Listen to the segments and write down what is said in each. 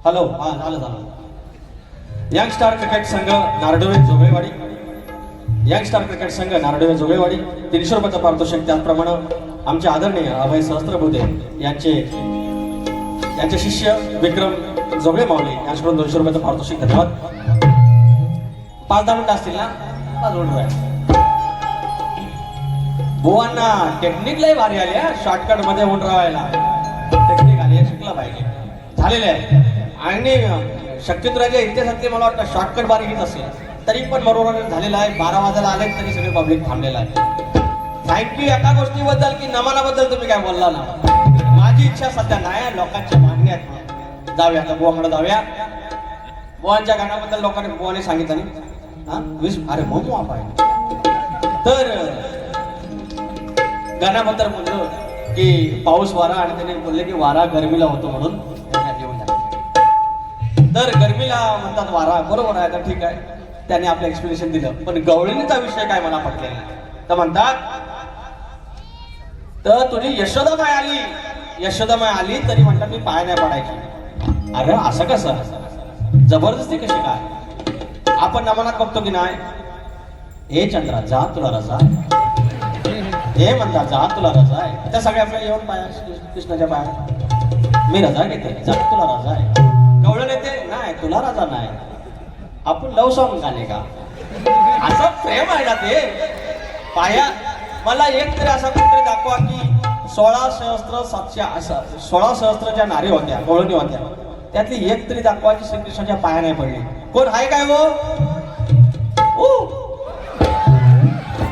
Hello, हा झालं. Young star cricket संघ नारडोळे जोगळेवाडी, यंग स्टार क्रिकेट संघ नारडोळे जोगळेवाडी 300 रुपयाचं पारितोषिक. त्याचप्रमाणे आमचे आदरणीय अभय सहस्त्रबुद्धे यांचे शिष्य विक्रम जोगळे मावळे यांच्याकडून 200 रुपयाचं पारितोषिक. धन्यवाद. 5-10 मिनिटं असतील ना? 5 मिनिटं. बुवांना टेक्निक लय भारी आली आहे, शॉर्टकट मध्ये होऊन राहायला टेक्निक आली आहे, शिकला पाहिजे. झालेले आहे. आणि शक्यतोराच्या इतिहासातले मला वाटतं शॉर्टकट बारीकीच असेल, तरी पण बरोबर झालेला आहे. 12 वाजायला आले तरी सगळे पब्लिक थांबलेलं आहे. थँक्यू एका गोष्टीबद्दल की नमनाबद्दल तुम्ही काय बोलला ना. माझी इच्छा सध्या नाही, लोकांच्या मागण्या आहेत. जाऊया आता बुवाकडे जाऊया. बुवांच्या गाण्याबद्दल लोकांनी बुवाने सांगितलं नाही. अरे मोमो आप आहे तर गाण्याबद्दल म्हणलं की पाऊस वारा, आणि त्याने बोलले की वारा गरमीला होतो म्हणून तर गरमीला म्हणतात वारा. बरोबर आहे, तर ठीक आहे, त्याने आपलं एक्सप्लेनेशन दिलं. पण गवळणीचा विषय काय मला पटलेला नाही. तर म्हणतात तर तुझी यशोदामाय आली तरी म्हणतात मी पाय नाही पडायची. अरे असं कसं, जबरदस्ती कशी काय? आपण नमनात बघतो की नाही, हे चंद्रा जा तुला रजा, हे म्हणतात जा तुला रजा आहे. त्या सगळ्या आपल्याला येऊन पाया कृष्णाच्या पाया मी रजा घेते, जा तुला रजा आहे. गवळण येते नाही, तुला राजा नाही, आपण लव सॉंग गाणे का? असं प्रेम आहे ना ते पाया. मला एक तरी असा कुठतरी दाखवा की 16 सहस्त्र नारी होत्या, गवळणी होत्या, त्यातली एक तरी दाखवा की श्रीकृष्णाच्या पाया नाही पडली. कोण हाय काय हो?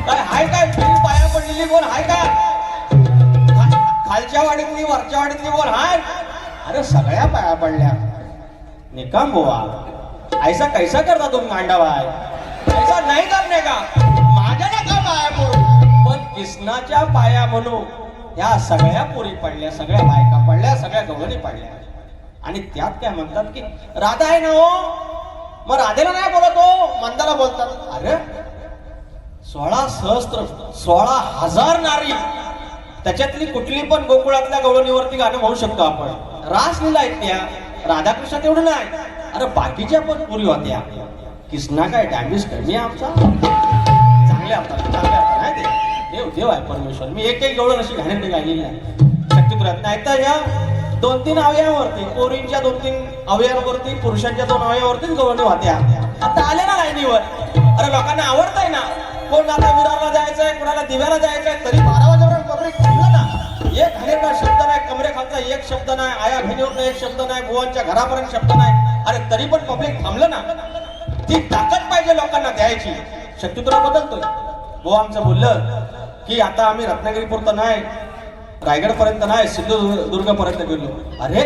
काय हाय काय? पाया पडलेली कोण हाय का? खालच्या वाडीतली वरच्या वाडीतली कोण हाय? अरे सगळ्या पाया पडल्या. निकम बुवा, ऐसा कैसा करता तुम मांडवाय? ऐसा नाही करणे का? माझ्या नका पाया पडू, पण कृष्णाच्या पाया म्हणू या सगळ्या पोरी पडल्या, सगळ्या बायका पडल्या, सगळ्या गवळणी पडल्या. आणि त्यात काय म्हणतात की राधा आहे ना हो, मग राधेला नाही बोलत हो, मंदाला बोलतात. अरे 16 सहस्त्र 16,000 नारी, त्याच्यातली कुठली पण गोकुळातल्या गवळणीवरती गाणं म्हणू शकतो आपण. रासलीला आहेत त्या, राधाकृष्ण तेवढं नाही. अरे बाकीच्या पण पुरी होत्या. कृष्णा काय डॅमेज कमी आमचा, चांगले आपल्याला नाही ते देव आहे परमेश्वर. मी एक गवळण अशी घाणेरडी गायलेली नाही शक्तिपुरात. नाही तर या 2-3 अवयवावरती, पोरींच्या 2-3 अवयवावरती, पुरुषांच्या 2 अवयवावरतीच गवळणी होत्या. आता आले ना लाईनीवर. अरे लोकांना आवडतंय ना. कोण आता विरारला जायचंय, कोणाला दिव्याला जायचंय, तरी 12 वाजेपर्यंत पब्लिक थांबलं ना. एक घाणेरडा शब्द नाही, कमरेखालचा एक शब्द नाही, आया बहिणीवर एक शब्द नाही, बुवांच्या घरापर्यंत शब्द नाही. अरे तरी पण पब्लिक थांबलं ना. ती ताकद पाहिजे लोकांना द्यायची. शक्तिपुरा बदलतोय. बुवा आमचं बोललं की आता आम्ही रत्नागिरीपुरतं नाही, रायगड पर्यंत नाही, सिंधुदुर्ग पर्यंत गेलो. अरे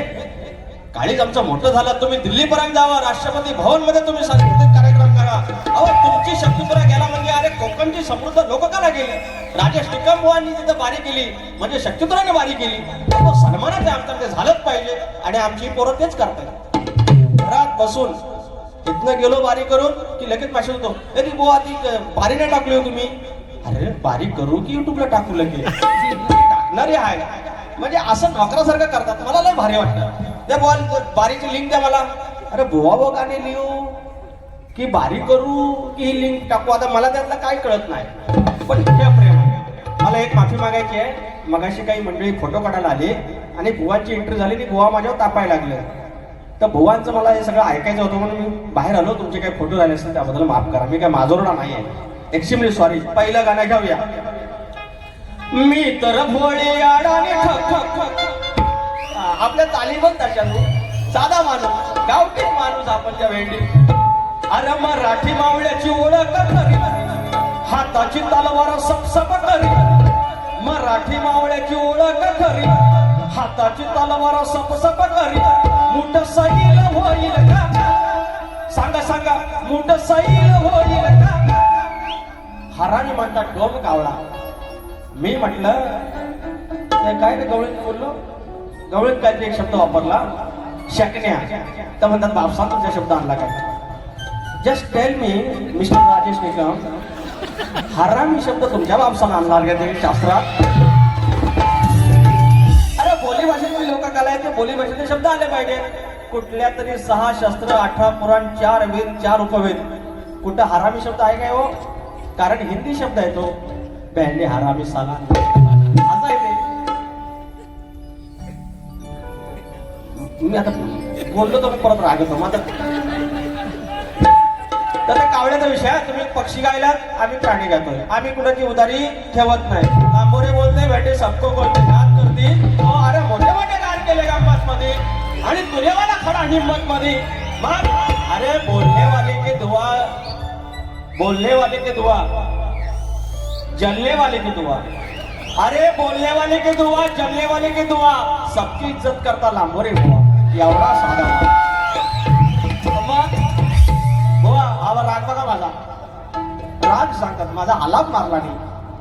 काळीच आमचं मोठं झालं, तुम्ही दिल्लीपर्यंत जावा, राष्ट्रपती भवन मध्ये तुम्ही सांस्कृतिक कार्यक्रम करा. अहो तुमची शक्तिपुरा गेला म्हणजे अरे कोकणची समृद्ध लोक का गेले? राजेश टिकम बुवांनी तिथं बारी केली म्हणजे शक्तिपुराने बारी केली. सन्मानाचे आमचं ते झालंच पाहिजे. आणि आमची पोरं तेच करतात. घरात बसून इथनं गेलो बारी करून की लगेच मेसेज होतो, अरे बुवा ती बारी नाही टाकली हो तुम्ही. अरे बारी करू की युट्यूबला टाकू लगेच? टाकणारे आहे म्हणजे असं नोकरासारखं करतात. मला लय भारी वाटतं. त्या बुवा बारीची लिंक द्या मला. अरे बुवा गाणे लिहू की बारी करू की ही लिंक टाकू? आता मला त्यातलं काही कळत नाही, पण हे प्रेम आहे. मला एक माफी मागायची आहे. मगाशी काही मंडळी फोटो काढायला आली आणि बुवांची एंट्री झाली की बुवा माझ्यावर तापायला लागले. तर बुवांचं मला हे सगळं ऐकायचं होतं म्हणून मी बाहेर आलो. तुमचे काही फोटो राहिले असतील त्याबद्दल माफ करा. मी काय माजोरडा नाही आहे. Extremely sorry. पहिलं गाणं घेऊया. मी तर भोळे आडाने आपल्या तालीमच तशात साधा माणूस, गावठीच माणूस आपण त्या वेळी. अरे मराठी मावळ्याची ओळख करी, हाताची तलवार सपसप करी. मराठी मावळ्याची ओळख करी, हाताची तलवार सपसप करी. मुठ सैल होईल का? सांगा सांगा, मुठ सैल होईल का? हरामी म्हणतात डोम कावळा. मी म्हटलं ते काय ते गवळीत बोललो, गवळीत काहीतरी एक शब्द वापरला शकण्या. तर म्हणतात बापसा तुमचा शब्द आणला काय. Just tell me mister Rajesh Nikam, हरामी शब्द तुमच्या बापसानं आणला का ते शास्त्रात. अरे बोली भाषेतली लोक कला आहे, ते बोली भाषेतले शब्द आले पाहिजे. कुठल्या तरी 6 शस्त्र 18 पुराण 4 वेद 4 उपवेद, कुठं हरामी शब्द आहे काय हो. कारण हिंदी शब्द आहे तो, पहले हरामी साला असा आहे ते. मी आता बोललो तर परत राग येतो माझा. तर त्या कावळ्याचा विषय, तुम्ही पक्षी गायलात, आम्ही प्राणी गायतोय. आम्ही कुणाची उदारी ठेवत नाही. आंबोरे बोलते बेटे सबको बोलते गात करती. अरे मोठे मोठे गान केले गंमत मध्ये आणि दुनियावाला खडा हिम्मत मध्ये. मग अरे बोलने वाले के दुआ, बोलने वाले के दुआ, जलने वाले की दुआ. अरे बोलने वाले के दुआ, जलने वाले के दुआ, सबकी इज्जत करता लांबोरे बुवा. एवढा साधा बुवा. हा राग बघा माझा, राग सांगतात माझा आलाप मारला नाही.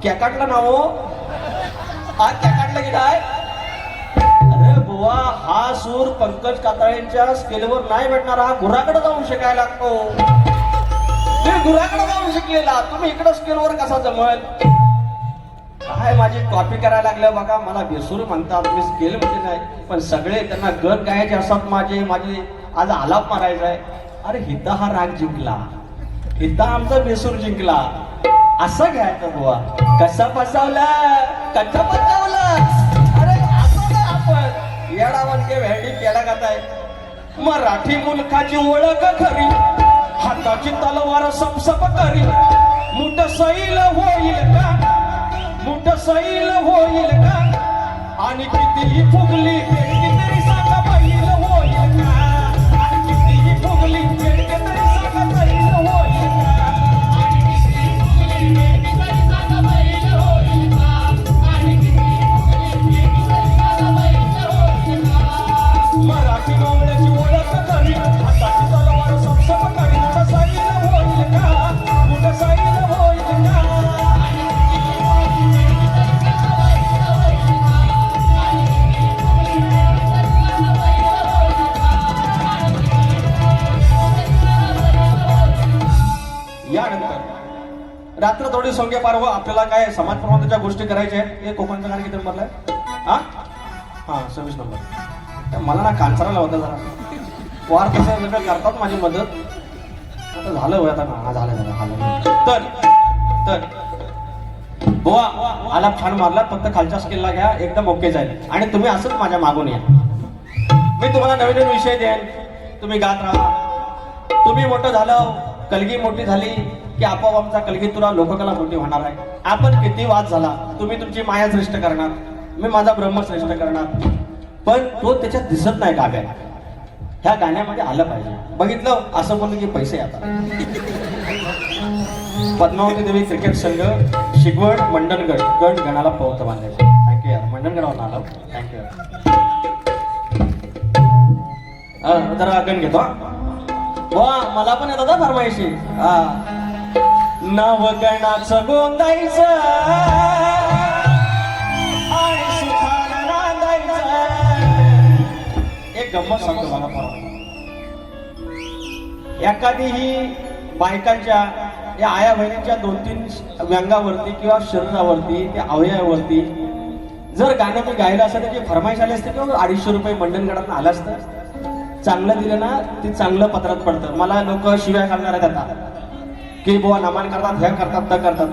कॅकाटला ना हो, आज कॅकाटला गेलाय. अरे बुवा हा सूर पंकज कातळेंच्या स्केलवर नाही भेटणार. हा गुराकडे जाऊन शिकायला लागतो. तुम्ही गुराकडे जाऊन शिकलेला, तुम्ही इकडे स्केलवर कसा जमल. काय माझी कॉपी करायला लागलं बघा. मला बेसूर म्हणतात, मी स्केल मध्ये नाही, पण सगळे त्यांना गण गायचे असतात माझे आज आलाप मारायचा आहे. अरे हिता हा राग जिंकला, हिता आमचा बेसूर जिंकला, असं घ्यायचं बुवा. कसा फसवला, कसा फसवला. अरे असं ना आपण येडावन के भेंडी केला गाताय. मराठी मुलखाची ओळख खरी, हाताची तलवार सपसप करी. मुठ सैल होईल का, मुठ सैल होईल का, आणि कितीही फुगली पेटकी तरी सांगा बैल होईल का. आणि कितीही फुगली पेटकी तरी सांगा बैल होईल का. आणि कितीही फुगली पेटकी तरी सांगा बैल होईल का. आणि कितीही फुगली पेटकी तरी सांगा बैल होईल का. मराठी मावळ्याची ओळख करी, हाताची तलवार सपसप करी. मुठ सैल होईल का, मुठ सैल होईल का. यानंतर रात्र थोडी सोंगे पार हो. आपल्याला काय समाज प्रबंधाच्या गोष्टी करायच्या आहेत. हे कोकणचं गाणं किती नंबरला आहे. हा 26 नंबर. मला ना कांचाराला होता जरा वार कसं वेगळं करतात माझी मदत. आता झालं होय, आता ना झालं. तर बुवा आला छान मारला, फक्त खालच्या स्केलला घ्या, एकदम ओके जाईल. आणि तुम्ही असंच माझ्या मागून या. मी तुम्हाला नवीन नवीन विषय देईन, तुम्ही गात राहा. तुम्ही मोठं झालं, कलगी मोठी झाली की आपोआप आमचा कलगी तुला लोककला मोठी होणार आहे. आपण किती वाद झाला, तुम्ही तुमची माया श्रेष्ठ करणार, मी माझा ब्रह्म श्रेष्ठ करणार. पण तो त्याच्यात दिसत नाही गाण्यात. ह्या गाण्यामध्ये आलं पाहिजे. बघितलं असं बोललं की पैसे आता. पद्मावती देवी क्रिकेट संघ शिगवड मंडणगड गड गणाला पवत बांधायचे. थँक्यू यार, मंडणगडावर आलो. थँक्यू यार. जरा गण घेतो. वा मला पण येतात फरमाईशी. नवगणाचं गोंदायचं आणि सुखानं नांदायचं. एक गंमत सांगतो मला परवा. एखादीही बायकांच्या या आया बहिणींच्या 2-3 व्यंगावरती किंवा शरीरावरती त्या अवयवावरती जर गाणं मी गायलं असतं, त्याची फरमाईश आली असते किंवा 250 रुपये मंडणगडात आलं असतं. चांगलं दिलं ना ते चांगलं पत्रात पडतं. मला लोक शिव्या घालणार आहेत आता की बुवा नमान करतात, ह्या करतात, त्या करतात.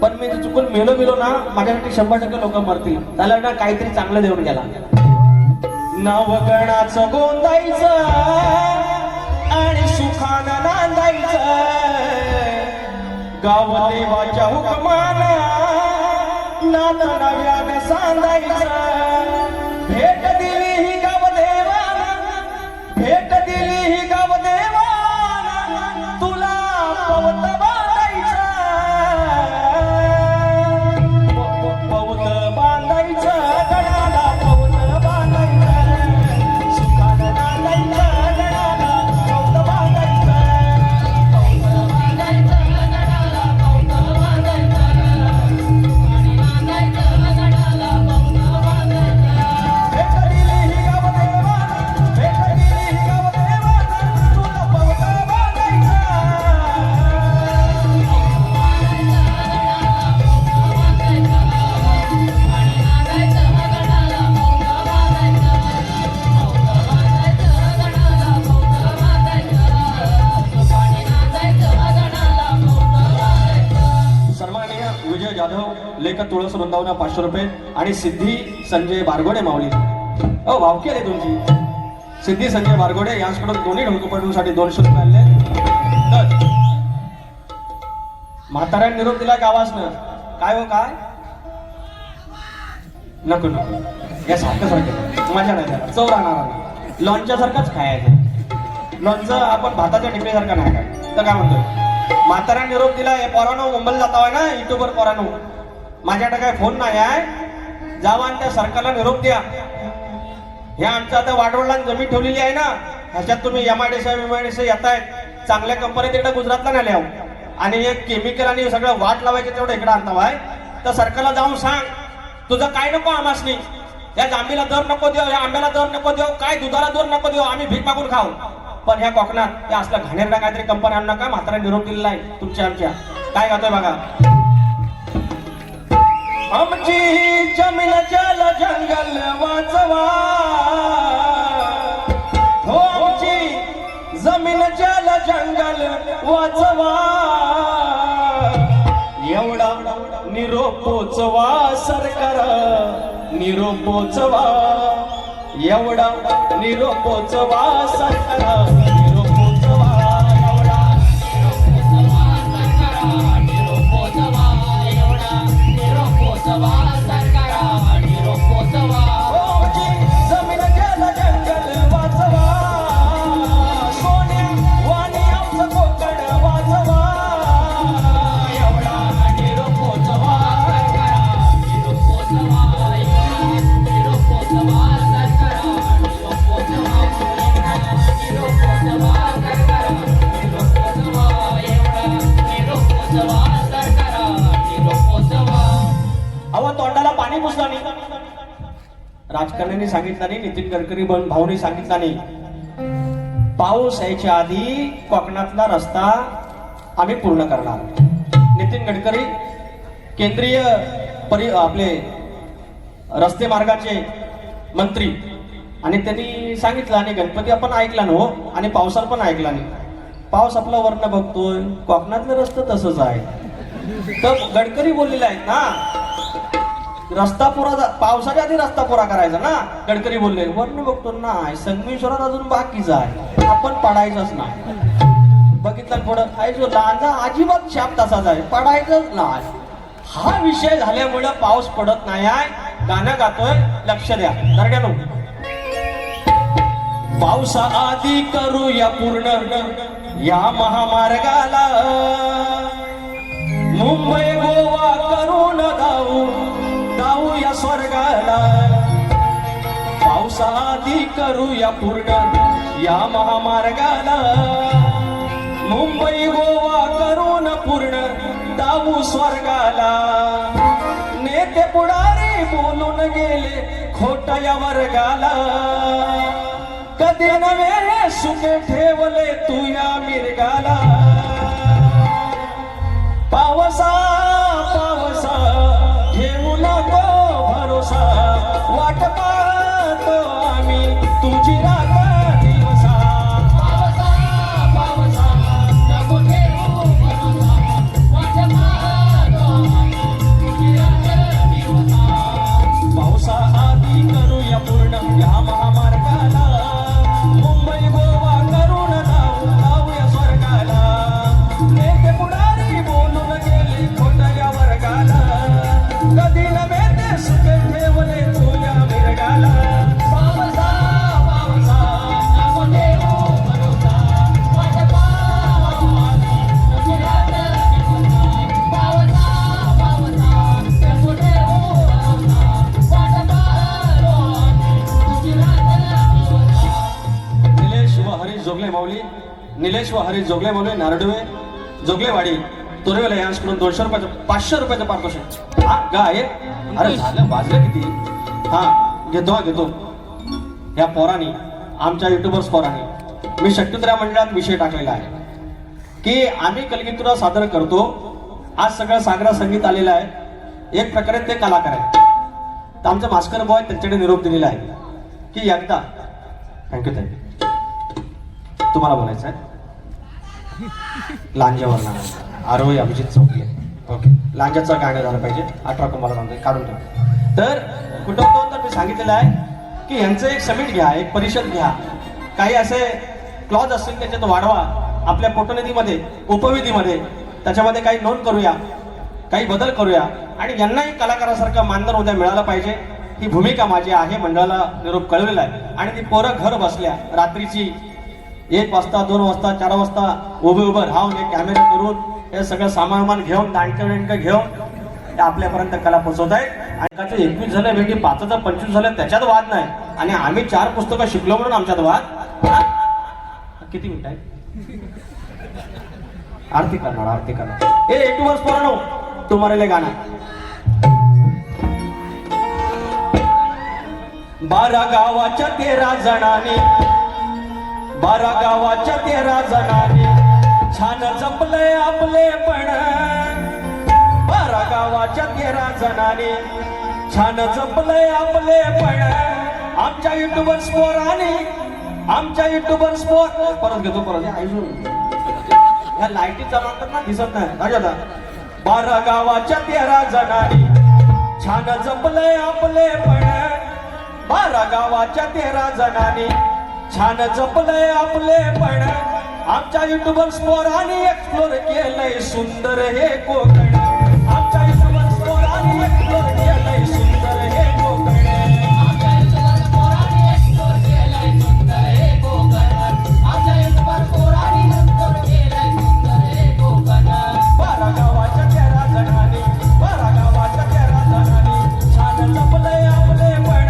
पण मी चुकून मेलो ना, माझ्यासाठी 100% लोक मरतील. त्याला ना काहीतरी चांगलं देऊन गेला. नवगणाचं गोंदायचं आणि सुखानं नांदायचं. गावदेवाच्या हुकमाना नात नव्याने सांदायचं. भेट दिली ही गावदेवाना, भेट दिली ही गावदेवाना, तुला पवत बांधायचं. पवत बांधायचं गडाला, पवत बांधायचं. सुखानं नांदायचं गडाला, पवत बांधायचं. पवत बांधायचं गडाला, पवत बांधायचं. जाधव लेख तुळस वृंदावना 500 रुपये आणि सिद्धी संजय बारगोडे माऊली भावकी आली तुमची सिद्धी संजय बारगोडे यांच्याकडून दोन्ही ढोलकपटूंसाठी 200 रुपये आले. म्हाताऱ्याने निरोप दिला गावासनं काय हो काय नको नको या सारखं मजा नाही त्याला चव राहणार लॉनच्या सारखाच खायचं लोणचं आपण भाताच्या टिपणीसारखं नाही काय तर काय म्हणतोय म्हाताऱ्याने निरोप दिला हे पोरानो मुंबईला जाता ना युट्यूबवर पोरानो माझ्याकडे काय फोन नाही आहे जावा आणि त्या सरकारला निरोप द्या हे आमचं आता वाडवडिलांनी जमीन ठेवलेली आहे ना ह्याच्यात तुम्ही MIDC येतायत चांगल्या कंपन्या तिकडे गुजरातला नाही आहो आणि एक केमिकल आणि सगळं वाट लावायचे तेवढं इकडे आणतावाय तर सरकारला जाऊन सांग तुझं काय नको आमासनी या जांभीला दर नको देऊ या आंब्याला दर नको देऊ काय दुधाला दर नको देऊ आम्ही भीक मागून खाऊ पण ह्या कोकणात या असल्या घाणेरडा काहीतरी कंपनी आणू नका म्हातारा निरोप दिलेला आहे तुमच्या आमच्या काय गातोय बघा आमची जमीन जल जंगल वाचवा हो आमची जमीन जल जंगल वाचवा एवढा निरोप पोचवा सरकार निरोप पोचवा एवढा निरोप पोचवा सरकार निरोप पोचवा एवढा निरोप पोचवा एवढा निरोप पोचवा सरकार निरोप पोचवा जमीन जल जंगल वाचवा सोन्या वाणी आमचं कोकण वाचवा एवढा निरोप पोचवा सरकार निरोप पोचवा निरोप पोचवा सरकार निरोप पोचवा निरोप पोचवा सरकार निरोप पोचवा एवढा निरोप पोचवा सरकार निरोप पोचवा अहो तोंडाला पाणी पुसला नाही राजकारण्यांनी सांगितलं नाही नितीन गडकरी भाऊनी सांगितलं नाही पाऊस यायच्या आधी कोकणातला रस्ता आम्ही पूर्ण करणार नितीन गडकरी केंद्रीय आपले रस्ते मार्गाचे मंत्री आणि त्यांनी सांगितलं आणि गणपती आपण ऐकला ना हो आणि पावसाला पण ऐकला नाही पाऊस आपला वर्ण बघतोय कोकणातलं रस्ता तसंच आहे तर गडकरी बोललेले आहेत ना रस्ता पुरा पावसाच्या आधी रस्ता पुरा करायचा ना गडकरी बोलले वर्ण बघतो नाही संगमेश्वरात अजून बाकीच आहे आपण पडायचंच नाही बघितलं पुढं काय जो लांजा अजिबात शाप तसाच आहे पडायचंच नाही हा विषय झाल्यामुळे पाऊस पडत नाही आहे गाणं गातोय लक्ष द्या दर्ड्यानो पावसाआधी करूया पूर्ण या महामार्गाला मुंबई गोवा करून जाऊ या स्वर्गाला पावसाआधी करूया पूर्ण या महामार्गाला मुंबई गोवा करून पूर्ण जाऊ स्वर्गाला नेते पुढारी बोलून गेले खोट या वर्गाला कधी नवे सुखे ठेवले तू या मिरगाला पावसा पावसा ठेवू नको भरोसा वाट पाहतो आम्ही तुझी रात दिवसा पावसा पावसा नको ठेवू भरोसा वाट पाहतो आम्ही तुझी रात दिवसा पावसा आधी करूया पूर्ण या महामार्गाला मुंबई गोवा करून जाऊया स्वर्गाला नेते पुढारी बोलून गेले खोट या वर्गाला कधी नव्हे ते सुख ठेवले तुझ्या मिरगाला पावसा पावसा नको ठेवू भरोसा वाट पाहतो आम्ही तुझी रात दिवसा पावसा पावसा नको ठेवू भरोसा वाट पाहतो आम्ही तुझी रात दिवसा निलेश व हरीश जोगले माऊली निलेश व हरीश जोगले माऊली नारडवे जोगलेवाडी तोरेवेला यांच्याकडून 200 रुपयाचं 500 रुपयाचं पारितोषिक हा गाय अरे झालं वाजलं किती हा घेतो ह्या पोरांनी आमच्या युट्यूबर्स पोरांनी मी शक्तित्र्या मंडळात विषय टाकलेला आहे की आम्ही कलगीतुरा सादर करतो आज सगळं सागरा संगीत आलेलं आहे एक प्रकारे ते कलाकार आहेत तर आमचं भास्कर बॉय त्यांच्याकडे निरोप दिलेला आहे की एकदा थँक्यू तुम्हाला बोलायचं आहे लांजेवर आरोही अभिजित चौकी ओके, लांजाचं गाणं झालं पाहिजे. 18 तुम्हाला सांगतो, काढून ठेव. तर कुठं तर मी सांगितलेलं आहे की यांचं एक समिट घ्या, एक परिषद घ्या, काही असे क्लॉज असतील त्याच्यात वाढवा, आपल्या पोटनिधीमध्ये, उपविधीमध्ये त्याच्यामध्ये काही नोंद करूया, काही बदल करूया आणि यांनाही कलाकारासारखं मानधन उद्या मिळालं पाहिजे. ही भूमिका माझी आहे. मंडळाला निरोप कळवलेला आहे. आणि ती पोरं घर बसल्या रात्रीची 1 वाजता 2 वाजता 4 वाजता उभं राहून एक कॅमेरा करून हे सगळं सामान घेऊन दांडकं घेऊन ते आपल्यापर्यंत कला पोहोचवत आहेत. आणि 21 झालं, वेगळी 5 25 झालं, त्याच्यात वाद नाही. आणि आम्ही 4 पुस्तकं शिकलो म्हणून आमच्यात वाद. किती मिनिट आहे? आरती करणार. ए एक वर्ष पोरांनो, तुम्हाला गाणं 12 गावाच्या 13 जणांनी, 12 गावाच्या 13 जणांनी छान जपलंय आपलेपण. 12 गावाच्या 13 जणांनी छान जपलंय आपलेपण. आमच्या युट्यूबर स्पोराने, आमच्या युट्यूबर स्पोर परत घेतो, परत ऐकून या लाईटी चमकतात ना, दिसत नाही राजा. 12 गावाच्या 13 जणांनी छान जपलंय आपलेपण. 12 गावाच्या 13 जणांनी छान जपलंय आपलेपण. आमच्या युट्यूबर स्पोराने एक्सप्लोर केलंय सुंदर हे कोकण. आमच्या युट्यूबर स्पोराने एक्सप्लोर केलंय सुंदर हे कोकण. आमच्या युट्यूबर स्पोराने एक्सप्लोर केलंय सुंदर हे कोकण. आमच्या युट्यूबर स्पोराने एक्सप्लोर केलंय सुंदर हे कोकण. 12 गावाच्या 13 जणांनी, 12 गावाच्या 13 जणांनी छान जपलंय आपलेपण.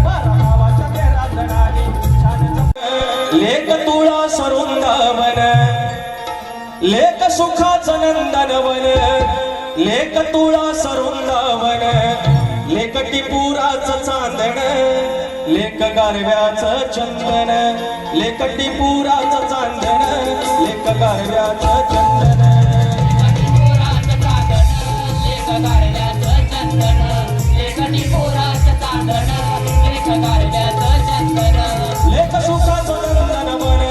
12 गावाच्या 13 जणांनी छान जपलंय. लेक तुळा सरुंदावन, लेक सुखाचं नंदनवन. लेक तुळा सरुंदावन, लेक टिपुराचं चांदण. लेक गारव्याचं चंदन, लेक टिपुराचं चांदन. लेक गारव्याचं चंदन, लेक टिपुराचं चांदन. लेक गारव्याचं चंदन, लेक टिपुराचं चांदन. लेक गारव्याचं चंदन. लेक सुखाचं नंदनवन,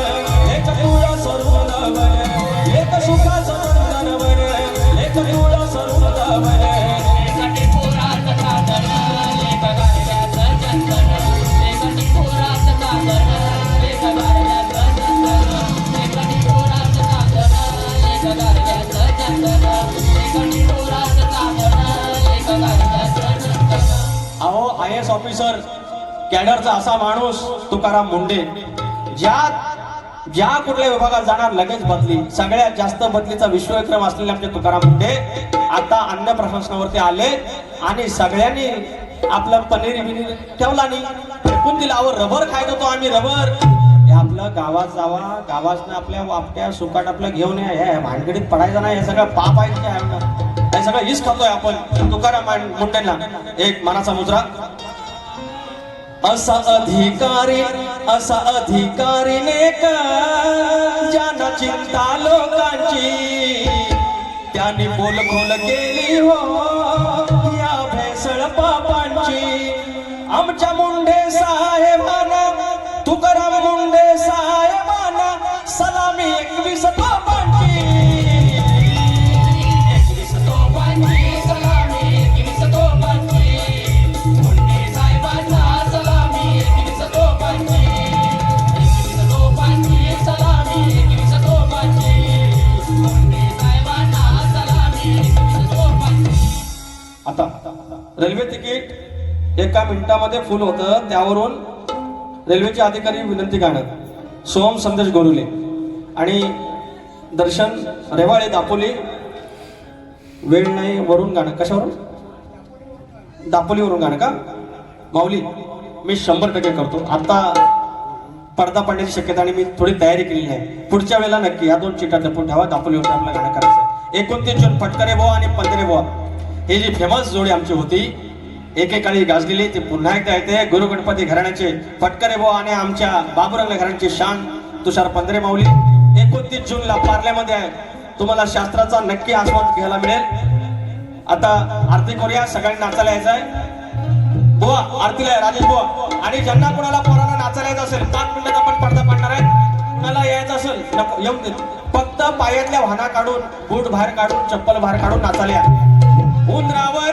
लेक तुळा सरुंदावन. लेक सुखाचं नंदनवन, लेक तुळा सरुंदावन. लेक टिपुराचं चांदन, लेक गारव्याचं चंदन. लेक टिपुराचं चांदन, लेक गारव्याचं चंदन. लेक टिपुराचं चांदन, लेक गारव्याचं चंदन. लेक टिपुराचं चांदन, लेक गारव्याचं चंदन. अहो IAS ऑफिसर कॅडरचा असा माणूस तुकाराम मुंडे, ज्या कुठल्या विभागात जाणार लगेच बदली. सगळ्यात जास्त बदलीचा विश्वविक्रम असलेले आमचे तुकाराम मुंडे आता अन्न प्रशासनावरती आले आणि सगळ्यांनी आपलं पनीर ठेवला नाही, फेकून दिला. रबर खायत होतो आम्ही, रबर. हे आपलं गावात जावा, गावातनं आपल्या वापट्या सुकाट आपलं घेऊन या, भानगडीत पडायचं नाही. हे सगळं पाप आहे, हे सगळं इस खातोय आपण. तुकाराम मुंडेंना एक मानाचा मुजरा. असा अधिकारी नेक, ज्यानं चिंता लोकांची, त्याने बोलखोल केली हो या भेसळ पापांची. आमच्या मुंडे साहेबांना, तुकाराम मुंडे साहेबांना सलामी 21 तोफांची. 21 तोफांची सलामी, 21 तोफांची. मुंडे साहेबांना सलामी 21 तोफांची. 21 तोफांची सलामी, 21 तोफांची. मुंडे साहेबांना सलामी 21 तोफांची. आता रेल्वे तिकीट 1 मिनिटामध्ये फुल होतं, त्यावरून रेल्वेचे अधिकारी विनंती गाणं सोम संदेश गोरुले आणि दर्शन रेवाळे दापोली. वेळ नाही वरून गाणं. कशावरून? दापोलीवरून गाणं का माऊली? मी 100% करतो. आता पडदा पडण्याची शक्यता आणि मी थोडी तयारी केलेली आहे. पुढच्या वेळेला नक्की या 2 चिठ्ठ्या लपून ठेवा. दापोलीवरती आपलं गाणं करायचं. 29 जून फटकरे बुवा आणि पंधरे बुवा ही जी फेमस जोडी आमची होती, एकेकाळी गाजलेली, ती पुन्हा एकदा येते. गुरु गणपती घराण्याचे फटकरे बुवा आणि आमच्या बाबुरंग घराण्याची शान तुषार पंधरे माऊली. 29 जूनला पार्ल्यामध्ये आहे. तुम्हाला शास्त्राचा नक्की आस्वाद घ्यायला मिळेल. आता आरती करूया. सगळ्यांनी नाचायला यायचं आहे. बुवा आरतीला आहे राजेश बुवा. आणि ज्यांना कोणाला पोरांना नाचायला यायचं असेल 5 मिनिटात आपण पडदा पाडणार आहे. कोणाला यायचं असेल येऊन देत. फक्त पायातल्या वाहना काढून, बूट बाहेर काढून, चप्पल बाहेर काढून नाचायला या. उंदरावर